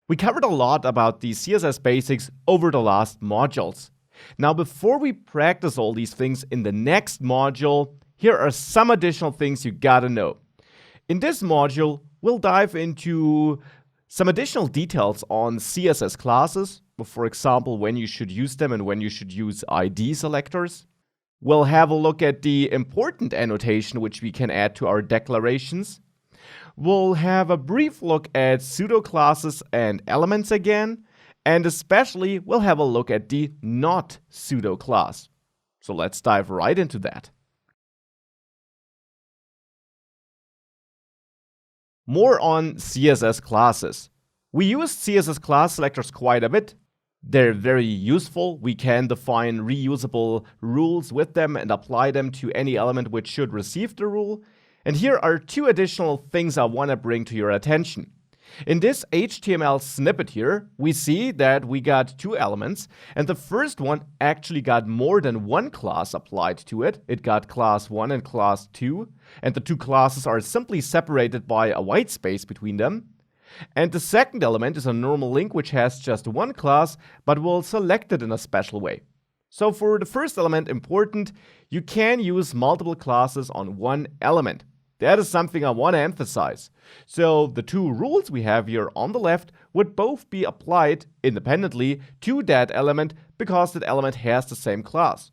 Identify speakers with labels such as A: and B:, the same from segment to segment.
A: We covered a lot about the CSS basics over the last modules. Now, before we practice all these things in the next module, here are some additional things you gotta know. In this module, we'll dive into some additional details on CSS classes, for example, when you should use them and when you should use ID selectors. We'll have a look at the important annotation which we can add to our declarations. We'll have a brief look at pseudo classes and elements again, and especially we'll have a look at the not pseudo class. So let's dive right into that. More on CSS classes. We use CSS class selectors quite a bit. They're very useful. We can define reusable rules with them and apply them to any element which should receive the rule. And here are two additional things I want to bring to your attention. In this HTML snippet here, we see that we got two elements, and the first one actually got more than one class applied to it. It got class 1 and class 2, and the two classes are simply separated by a white space between them. And the second element is a normal link which has just one class, but will select it in a special way. So for the first element, important, you can use multiple classes on one element. That is something I want to emphasize. So the two rules we have here on the left would both be applied independently to that element because that element has the same class.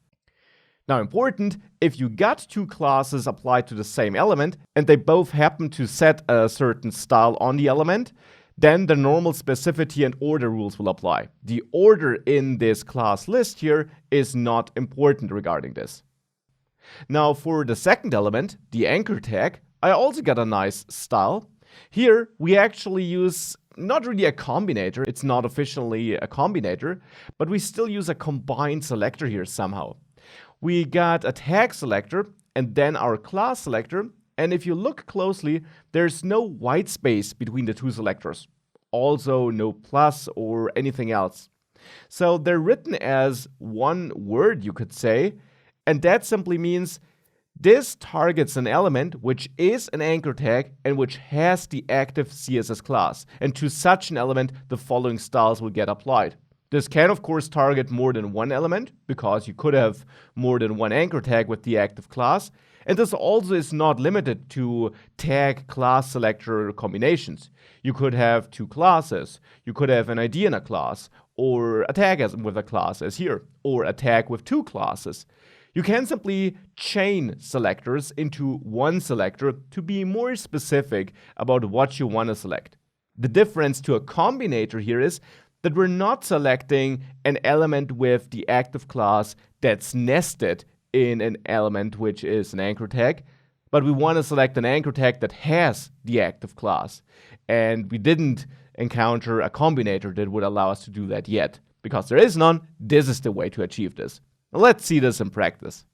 A: Now important, if you got two classes applied to the same element and they both happen to set a certain style on the element, then the normal specificity and order rules will apply. The order in this class list here is not important regarding this. Now for the second element, the anchor tag, I also got a nice style. Here we actually use not really a combinator, it's not officially a combinator, but we still use a combined selector here somehow. We got a tag selector and then our class selector, and if you look closely, there's no white space between the two selectors. Also no plus or anything else. So they're written as one word, you could say, and that simply means this targets an element which is an anchor tag and which has the active CSS class. And to such an element, the following styles will get applied. This can, of course, target more than one element, because you could have more than one anchor tag with the active class. And this also is not limited to tag class selector combinations. You could have two classes, you could have an ID in a class, or a tag with a class as here, or a tag with two classes. You can simply chain selectors into one selector to be more specific about what you want to select. The difference to a combinator here is that we're not selecting an element with the active class that's nested in an element which is an anchor tag, but we want to select an anchor tag that has the active class. And we didn't encounter a combinator that would allow us to do that yet. Because there is none, this is the way to achieve this. Let's see this in practice.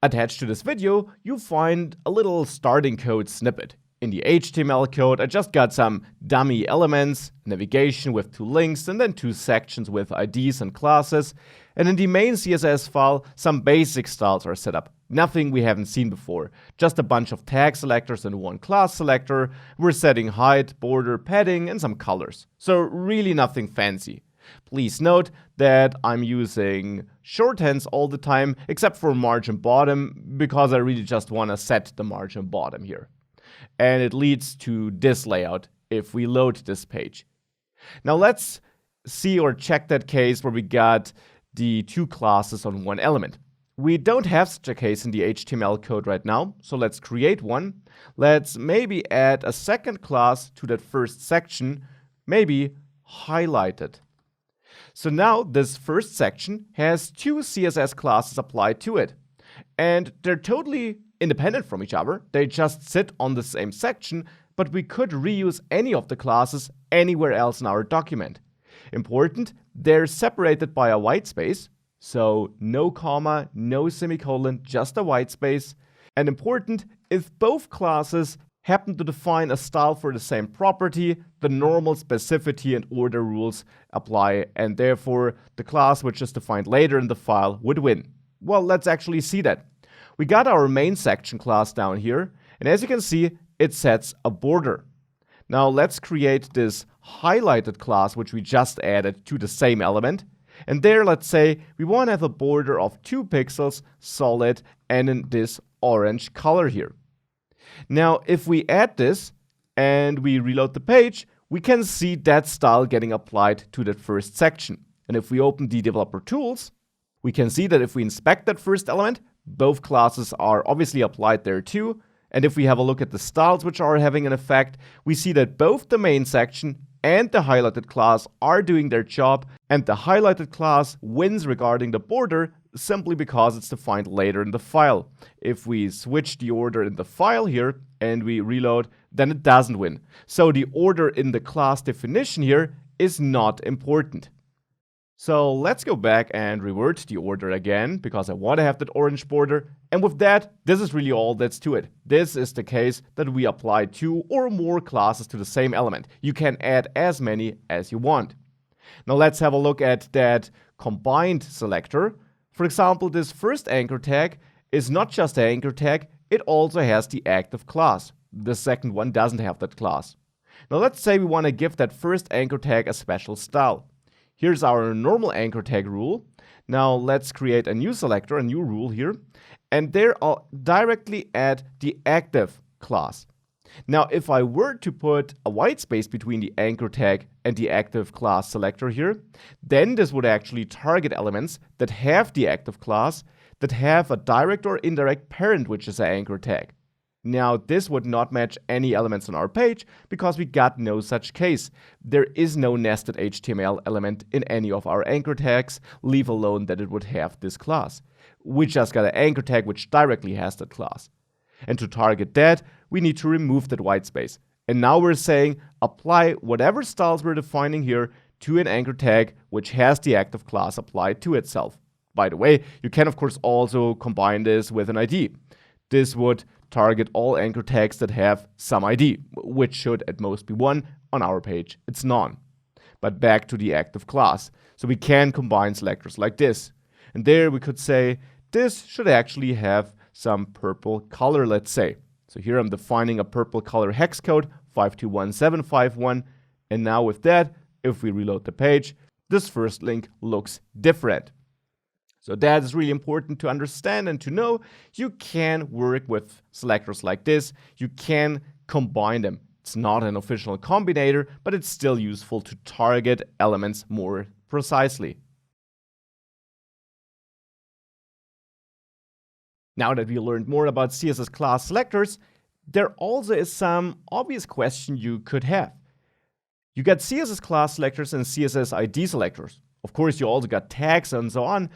A: Attached to this video, you find a little starting code snippet. In the HTML code, I just got some dummy elements, navigation with two links, and then two sections with IDs and classes. And in the main CSS file, some basic styles are set up. Nothing we haven't seen before. Just a bunch of tag selectors and one class selector. We're setting height, border, padding, and some colors. So really nothing fancy. Please note that I'm using shorthands all the time, except for margin bottom, because I really just want to set the margin bottom here. And it leads to this layout if we load this page. Now let's see or check that case where we got the two classes on one element. We don't have such a case in the HTML code right now, so let's create one. Let's maybe add a second class to that first section, maybe highlight it. So now this first section has two CSS classes applied to it. And they're totally independent from each other. They just sit on the same section, but we could reuse any of the classes anywhere else in our document. Important, they're separated by a white space. So no comma, no semicolon, just a white space. And important, if both classes happen to define a style for the same property, the normal specificity and order rules apply, and therefore the class which is defined later in the file would win. Well, let's actually see that. We got our main section class down here, and as you can see, it sets a border. Now let's create this highlighted class which we just added to the same element. And there, let's say, we want to have a border of 2 pixels, solid, and in this orange color here. Now, if we add this and we reload the page, we can see that style getting applied to that first section. And if we open the developer tools, we can see that if we inspect that first element, both classes are obviously applied there too. And if we have a look at the styles which are having an effect, we see that both the main section and the highlighted class are doing their job, and the highlighted class wins regarding the border simply because it's defined later in the file. If we switch the order in the file here and we reload, then it doesn't win. So the order in the class definition here is not important. So let's go back and revert the order again, because I want to have that orange border. And with that, this is really all that's to it. This is the case that we apply 2 or more classes to the same element. You can add as many as you want. Now let's have a look at that combined selector. For example, this first anchor tag is not just an anchor tag, it also has the active class. The second one doesn't have that class. Now let's say we want to give that first anchor tag a special style. Here's our normal anchor tag rule. Now let's create a new selector, a new rule here, and there I'll directly add the active class. Now if I were to put a white space between the anchor tag and the active class selector here, then this would actually target elements that have the active class, that have a direct or indirect parent, which is an anchor tag. Now, this would not match any elements on our page because we got no such case. There is no nested HTML element in any of our anchor tags, leave alone that it would have this class. We just got an anchor tag which directly has that class. And to target that, we need to remove that white space. And now we're saying apply whatever styles we're defining here to an anchor tag which has the active class applied to itself. By the way, you can of course also combine this with an ID. This would target all anchor tags that have some ID, which should at most be 1. On our page, it's none. But back to the active class. So we can combine selectors like this. And there we could say, this should actually have some purple color, let's say. So here I'm defining a purple color hex code, 521751. And now with that, if we reload the page, this first link looks different. So that is really important to understand and to know. You can work with selectors like this. You can combine them. It's not an official combinator, but it's still useful to target elements more precisely. Now that we learned more about CSS class selectors, there also is some obvious question you could have. You got CSS class selectors and CSS ID selectors. Of course, you also got tags and so on.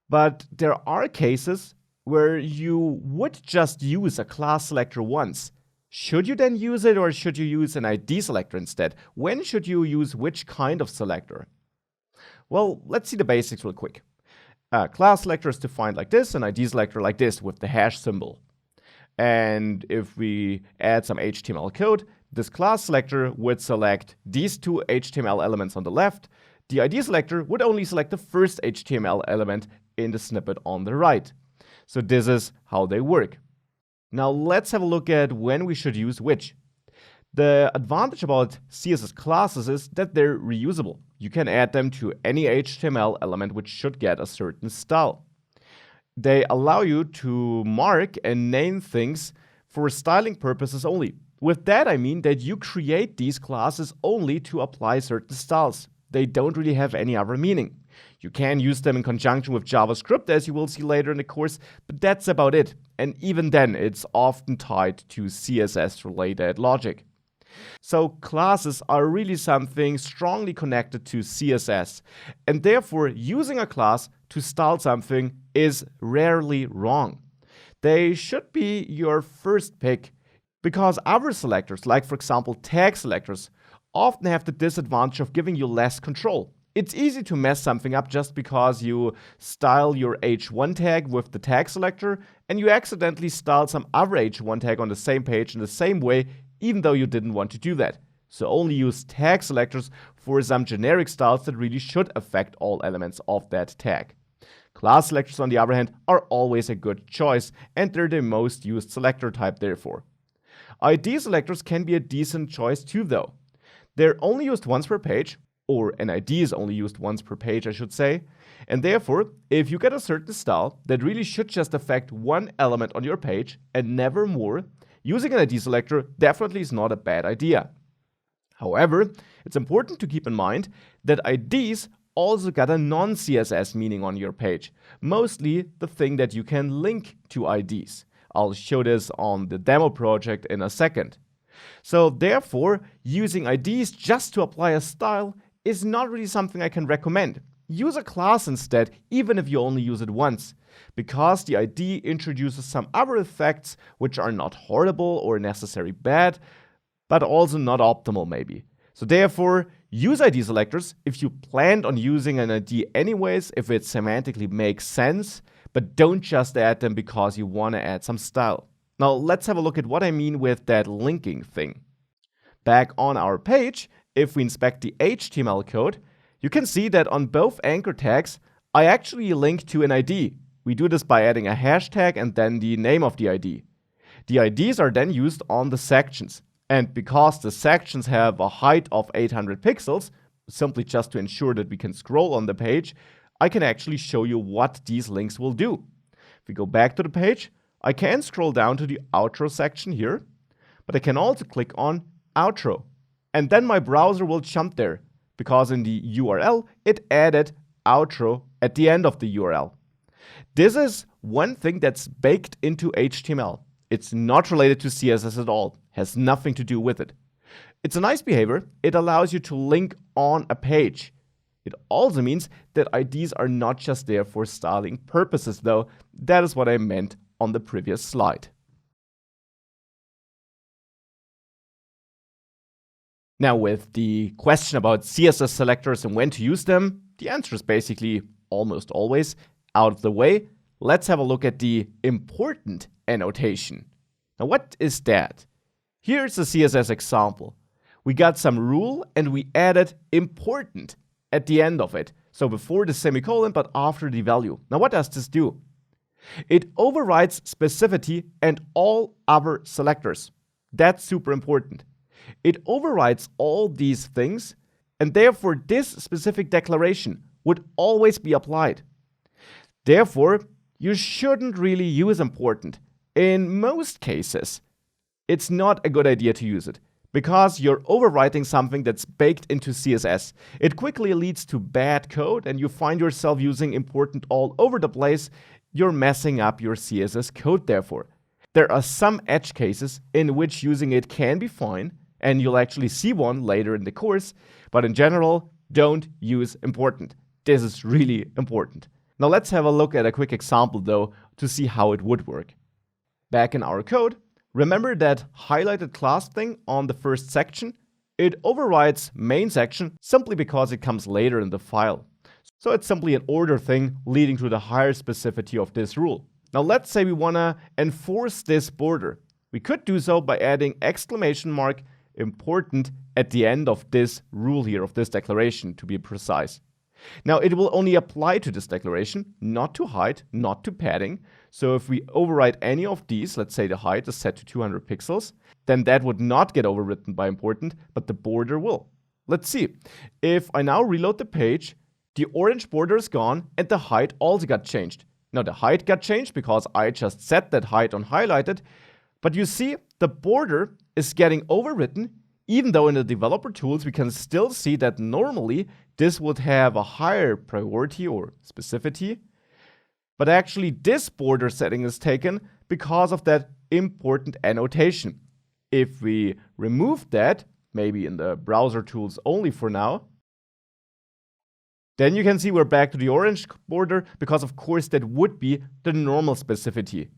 A: But there are cases where you would just use a class selector once. Should you then use it, or should you use an ID selector instead? When should you use which kind of selector? Well, let's see the basics real quick. A class selector is defined like this, an ID selector like this with the hash symbol. And if we add some HTML code, this class selector would select these 2 HTML elements on the left. The ID selector would only select the first HTML element in the snippet on the right. So this is how they work. Now let's have a look at when we should use which. The advantage about CSS classes is that they're reusable. You can add them to any HTML element which should get a certain style. They allow you to mark and name things for styling purposes only. With that I mean that you create these classes only to apply certain styles. They don't really have any other meaning. You can use them in conjunction with JavaScript, as you will see later in the course, but that's about it. And even then, it's often tied to CSS-related logic. So classes are really something strongly connected to CSS, and therefore using a class to style something is rarely wrong. They should be your first pick, because other selectors, like for example tag selectors, often have the disadvantage of giving you less control. It's easy to mess something up just because you style your h1 tag with the tag selector and you accidentally style some other h1 tag on the same page in the same way, even though you didn't want to do that. So only use tag selectors for some generic styles that really should affect all elements of that tag. Class selectors, on the other hand, are always a good choice, and they're the most used selector type therefore. ID selectors can be a decent choice too though. They're only used once per page, or an ID is only used once per page, I should say. And therefore, if you get a certain style that really should just affect one element on your page and never more, using an ID selector definitely is not a bad idea. However, it's important to keep in mind that IDs also got a non-CSS meaning on your page, mostly the thing that you can link to IDs. I'll show this on the demo project in a second. So therefore, using IDs just to apply a style is not really something I can recommend. Use a class instead, even if you only use it once, because the ID introduces some other effects which are not horrible or necessarily bad, but also not optimal maybe. So therefore, use ID selectors if you planned on using an ID anyways, if it semantically makes sense, but don't just add them because you want to add some style. Now let's have a look at what I mean with that linking thing. Back on our page, if we inspect the HTML code, you can see that on both anchor tags, I actually link to an ID. We do this by adding a hashtag and then the name of the ID. The IDs are then used on the sections. And because the sections have a height of 800 pixels, simply just to ensure that we can scroll on the page, I can actually show you what these links will do. If we go back to the page, I can scroll down to the outro section here, but I can also click on outro. And then my browser will jump there, because in the URL, it added outro at the end of the URL. This is one thing that's baked into HTML. It's not related to CSS at all, has nothing to do with it. It's a nice behavior. It allows you to link on a page. It also means that IDs are not just there for styling purposes, though. That is what I meant on the previous slide. Now, with the question about CSS selectors and when to use them, the answer is basically almost always out of the way. Let's have a look at the important annotation. Now, what is that? Here's a CSS example. We got some rule and we added important at the end of it. So before the semicolon, but after the value. Now, what does this do? It overrides specificity and all other selectors. That's super important. It overrides all these things, and therefore this specific declaration would always be applied. Therefore, you shouldn't really use important. In most cases, it's not a good idea to use it, because you're overwriting something that's baked into CSS. It quickly leads to bad code, and you find yourself using important all over the place. You're messing up your CSS code, therefore. There are some edge cases in which using it can be fine, and you'll actually see one later in the course, but in general, don't use important. This is really important. Now let's have a look at a quick example though, to see how it would work. Back in our code, remember that highlighted class thing on the first section? It overrides main section simply because it comes later in the file. So it's simply an order thing leading to the higher specificity of this rule. Now let's say we want to enforce this border. We could do so by adding exclamation mark important at the end of this rule here, of this declaration to be precise. Now it will only apply to this declaration, not to height, not to padding. So if we override any of these, let's say the height is set to 200 pixels, then that would not get overwritten by important, but the border will. Let's see. If I now reload the page, the orange border is gone and the height also got changed. Now the height got changed because I just set that height on highlighted, but you see the border is getting overwritten, even though in the developer tools we can still see that normally this would have a higher priority or specificity. But actually this border setting is taken because of that important annotation. If we remove that, maybe in the browser tools only for now, then you can see we're back to the orange border because of course that would be the normal specificity.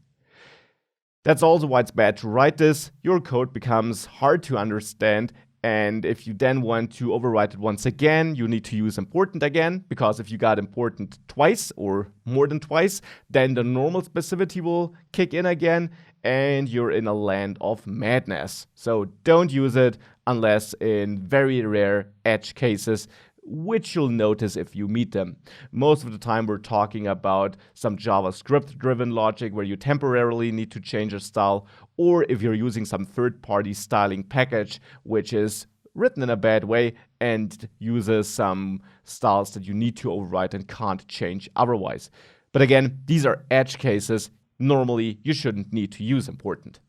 A: That's also why it's bad to write this. Your code becomes hard to understand, and if you then want to overwrite it once again, you need to use important again, because if you got important twice or more than twice, then the normal specificity will kick in again, and you're in a land of madness. So don't use it unless in very rare edge cases, which you'll notice if you meet them. Most of the time we're talking about some JavaScript-driven logic where you temporarily need to change a style, or if you're using some third-party styling package, which is written in a bad way and uses some styles that you need to override and can't change otherwise. But again, these are edge cases. Normally, you shouldn't need to use important.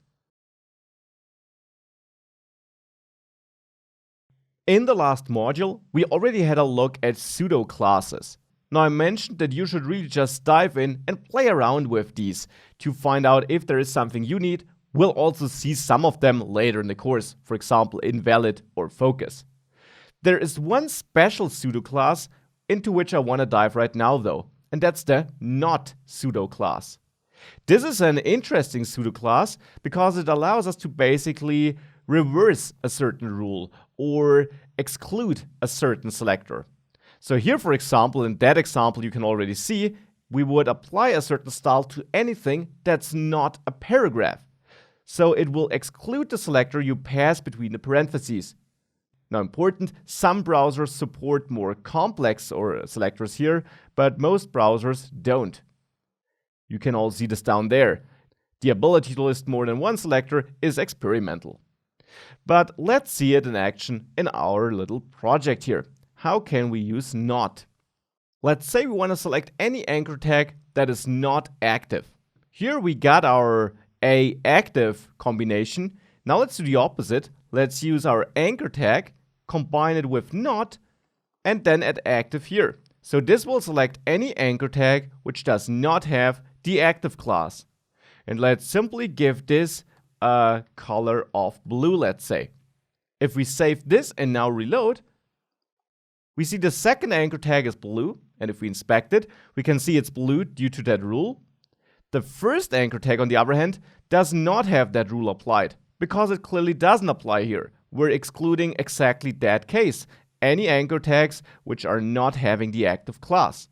A: In the last module, we already had a look at pseudo classes. Now I mentioned that you should really just dive in and play around with these to find out if there is something you need. We'll also see some of them later in the course, for example invalid or focus. There is one special pseudo class into which I want to dive right now though, and that's the not pseudo class. This is an interesting pseudo class because it allows us to basically reverse a certain rule or exclude a certain selector. So here, for example, in that example you can already see, we would apply a certain style to anything that's not a paragraph. So it will exclude the selector you pass between the parentheses. Now important, some browsers support more complex or selectors here, but most browsers don't. You can all see this down there. The ability to list more than one selector is experimental. But let's see it in action in our little project here. How can we use not? Let's say we want to select any anchor tag that is not active. Here we got our active combination. Now let's do the opposite. Let's use our anchor tag, combine it with not, and then add active here. So this will select any anchor tag which does not have the active class. And let's simply give this a color of blue, let's say. If we save this and now reload, we see the second anchor tag is blue, and if we inspect it, we can see it's blue due to that rule. The first anchor tag, on the other hand, does not have that rule applied, because it clearly doesn't apply here. We're excluding exactly that case, any anchor tags which are not having the active class.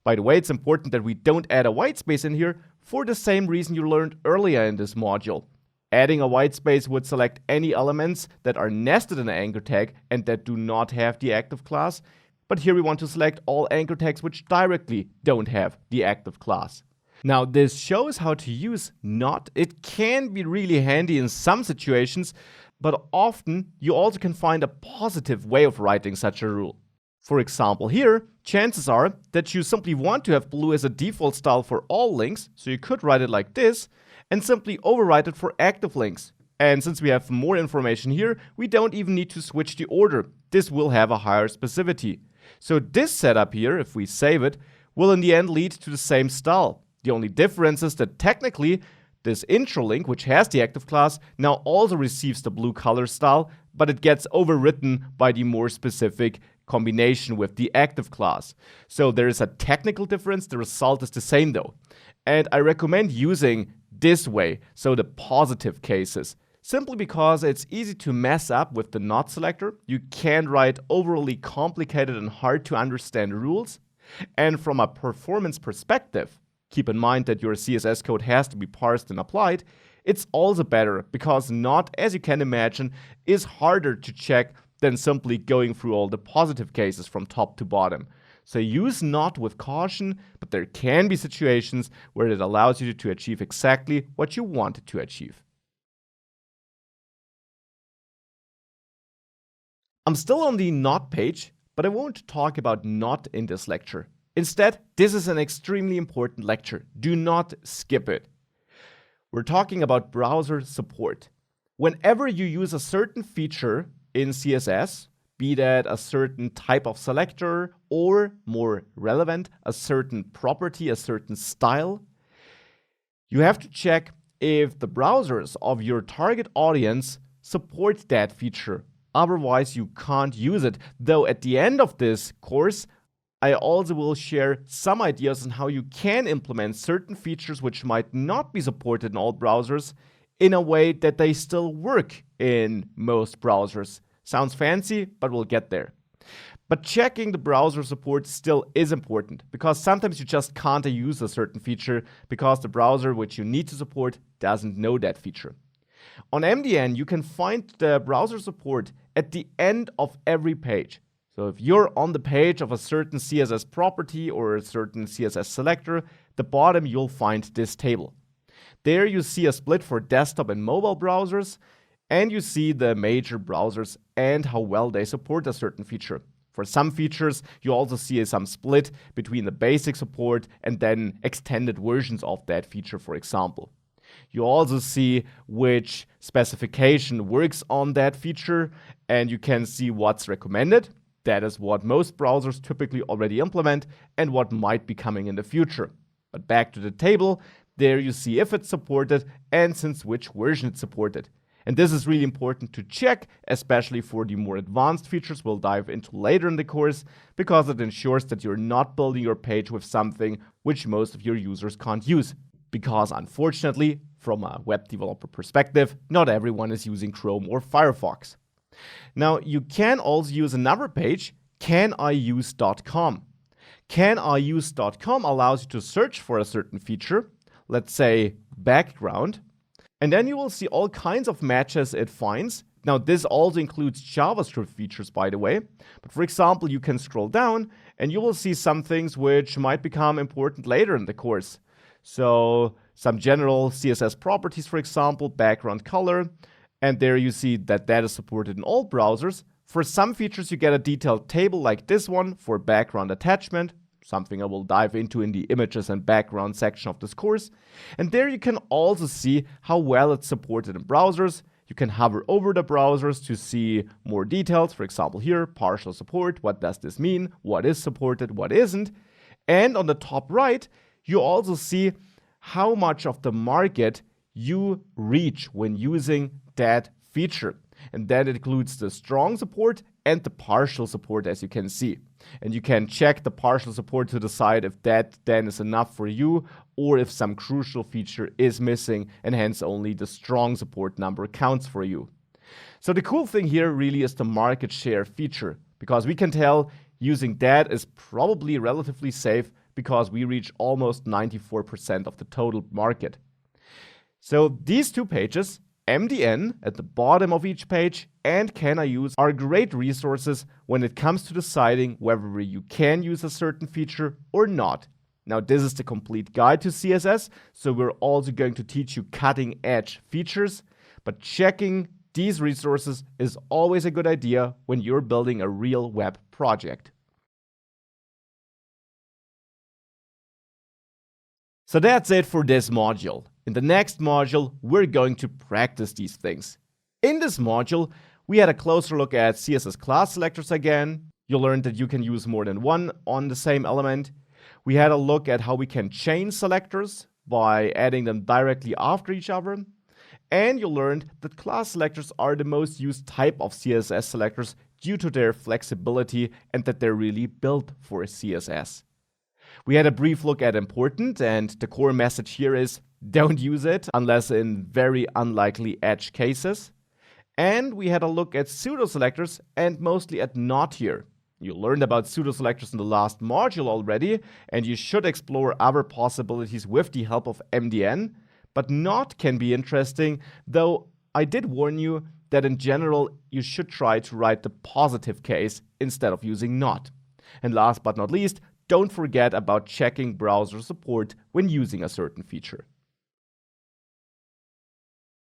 A: By the way, it's important that we don't add a white space in here for the same reason you learned earlier in this module. Adding a white space would select any elements that are nested in an anchor tag and that do not have the active class. But here we want to select all anchor tags which directly don't have the active class. Now this shows how to use not. It can be really handy in some situations, but often you also can find a positive way of writing such a rule. For example here, chances are that you simply want to have blue as a default style for all links, so you could write it like this, and simply overwrite it for active links. And since we have more information here, we don't even need to switch the order. This will have a higher specificity. So this setup here, if we save it, will in the end lead to the same style. The only difference is that technically this intro link, which has the active class, now also receives the blue color style, but it gets overwritten by the more specific combination with the active class. So there is a technical difference, the result is the same though. And I recommend using this way, so the positive cases, simply because it's easy to mess up with the not selector. You can't write overly complicated and hard to understand rules. And from a performance perspective, keep in mind that your CSS code has to be parsed and applied. It's also better because not, as you can imagine, is harder to check than simply going through all the positive cases from top to bottom. So use not with caution, but there can be situations where it allows you to achieve exactly what you wanted to achieve. I'm still on the not page, but I won't talk about not in this lecture. Instead, this is an extremely important lecture. Do not skip it. We're talking about browser support. Whenever you use a certain feature in CSS, be that a certain type of selector or, more relevant, a certain property, a certain style, you have to check if the browsers of your target audience support that feature. Otherwise, you can't use it. Though at the end of this course, I also will share some ideas on how you can implement certain features which might not be supported in all browsers in a way that they still work in most browsers. Sounds fancy, but we'll get there. But checking the browser support still is important, because sometimes you just can't use a certain feature because the browser which you need to support doesn't know that feature. On MDN, you can find the browser support at the end of every page. So if you're on the page of a certain CSS property or a certain CSS selector, at the bottom you'll find this table. There you see a split for desktop and mobile browsers. And you see the major browsers and how well they support a certain feature. For some features, you also see some split between the basic support and then extended versions of that feature, for example. You also see which specification works on that feature, and you can see what's recommended. That is what most browsers typically already implement and what might be coming in the future. But back to the table, there you see if it's supported and since which version it's supported. And this is really important to check, especially for the more advanced features we'll dive into later in the course, because it ensures that you're not building your page with something which most of your users can't use. Because unfortunately, from a web developer perspective, not everyone is using Chrome or Firefox. Now, you can also use another page, caniuse.com. Caniuse.com allows you to search for a certain feature, let's say background, and then you will see all kinds of matches it finds. Now, this also includes JavaScript features, by the way. But for example, you can scroll down and you will see some things which might become important later in the course. So some general CSS properties, for example, background color. And there you see that that is supported in all browsers. For some features, you get a detailed table like this one for background attachment, something I will dive into in the images and background section of this course. And there you can also see how well it's supported in browsers. You can hover over the browsers to see more details. For example, here, partial support. What does this mean? What is supported? What isn't? And on the top right, you also see how much of the market you reach when using that feature. And that includes the strong support and the partial support, as you can see. And you can check the partial support to decide if that then is enough for you or if some crucial feature is missing and hence only the strong support number counts for you. So the cool thing here really is the market share feature, because we can tell using that is probably relatively safe because we reach almost 94% of the total market. So these two pages, MDN at the bottom of each page and caniuse, are great resources when it comes to deciding whether you can use a certain feature or not. Now, this is the complete guide to CSS, so we're also going to teach you cutting-edge features, but checking these resources is always a good idea when you're building a real web project. So that's it for this module. In the next module, we're going to practice these things. In this module, we had a closer look at CSS class selectors again. You learned that you can use more than one on the same element. We had a look at how we can chain selectors by adding them directly after each other. And you learned that class selectors are the most used type of CSS selectors due to their flexibility and that they're really built for CSS. We had a brief look at important, and the core message here is don't use it unless in very unlikely edge cases. And we had a look at pseudo-selectors and mostly at not here. You learned about pseudo-selectors in the last module already, and you should explore other possibilities with the help of MDN. But not can be interesting, though I did warn you that in general you should try to write the positive case instead of using not. And last but not least, don't forget about checking browser support when using a certain feature.